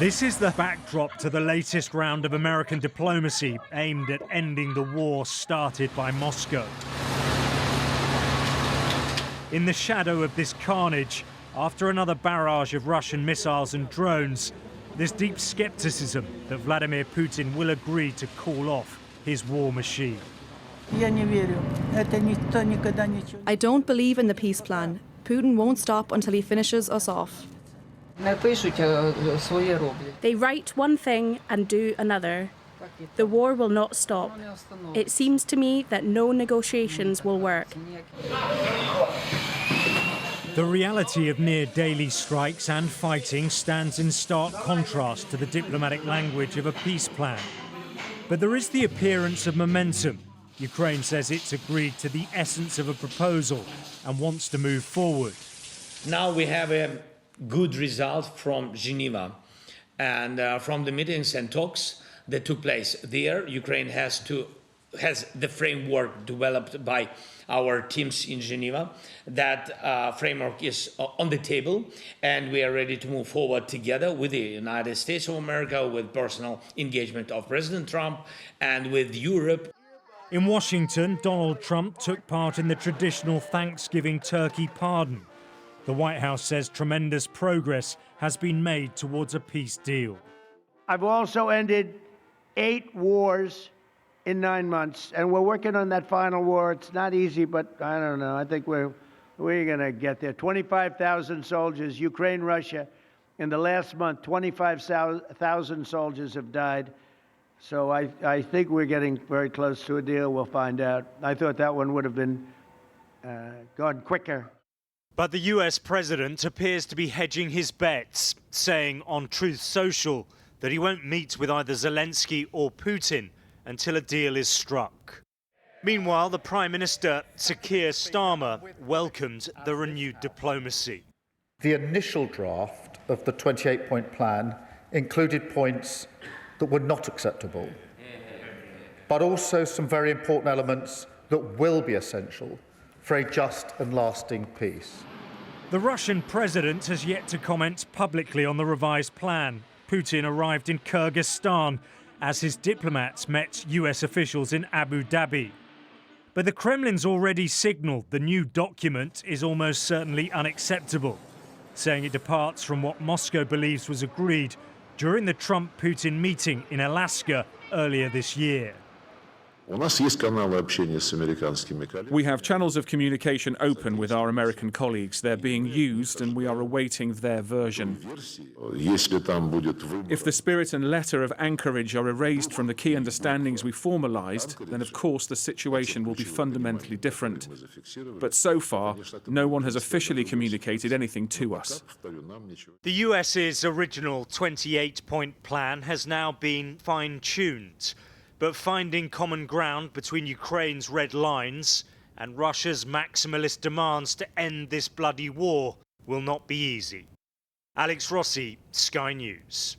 This is the backdrop to the latest round of American diplomacy aimed at ending the war started by Moscow. In the shadow of this carnage, after another barrage of Russian missiles and drones, there's deep skepticism that Vladimir Putin will agree to call off his war machine. I don't believe in the peace plan. Putin won't stop until he finishes us off. They write one thing and do another. The war will not stop. It seems to me that no negotiations will work. The reality of near daily strikes and fighting stands in stark contrast to the diplomatic language of a peace plan. But there is the appearance of momentum. Ukraine says it's agreed to the essence of a proposal and wants to move forward. Now we have a good result from Geneva and from the meetings and talks that took place there. Ukraine has the framework developed by our teams in Geneva. That framework is on the table, and we are ready to move forward together with the United States of America, with personal engagement of President Trump and with Europe. In Washington, Donald Trump took part in the traditional Thanksgiving turkey pardon. The White House says tremendous progress has been made towards a peace deal. I've also ended 8 wars in 9 months, and we're working on that final war. It's not easy, but I don't know. I think we're going to get there. 25,000 soldiers, Ukraine, Russia. In the last month, 25,000 soldiers have died. So I think we're getting very close to a deal. We'll find out. I thought that one would have been gone quicker. But the US president appears to be hedging his bets, saying on Truth Social that he won't meet with either Zelenskyy or Putin until a deal is struck. Meanwhile, the Prime Minister, Sir Keir Starmer, welcomed the renewed diplomacy. The initial draft of the 28-point plan included points that were not acceptable, but also some very important elements that will be essential for a just and lasting peace. The Russian president has yet to comment publicly on the revised plan. Putin arrived in Kyrgyzstan as his diplomats met US officials in Abu Dhabi. But the Kremlin's already signalled the new document is almost certainly unacceptable, saying it departs from what Moscow believes was agreed during the Trump-Putin meeting in Alaska earlier this year. We have channels of communication open with our American colleagues. They're being used, and we are awaiting their version. If the spirit and letter of Anchorage are erased from the key understandings we formalized, then of course the situation will be fundamentally different. But so far, no one has officially communicated anything to us. The US's original 28-point plan has now been fine-tuned. But finding common ground between Ukraine's red lines and Russia's maximalist demands to end this bloody war will not be easy. Alex Rossi, Sky News.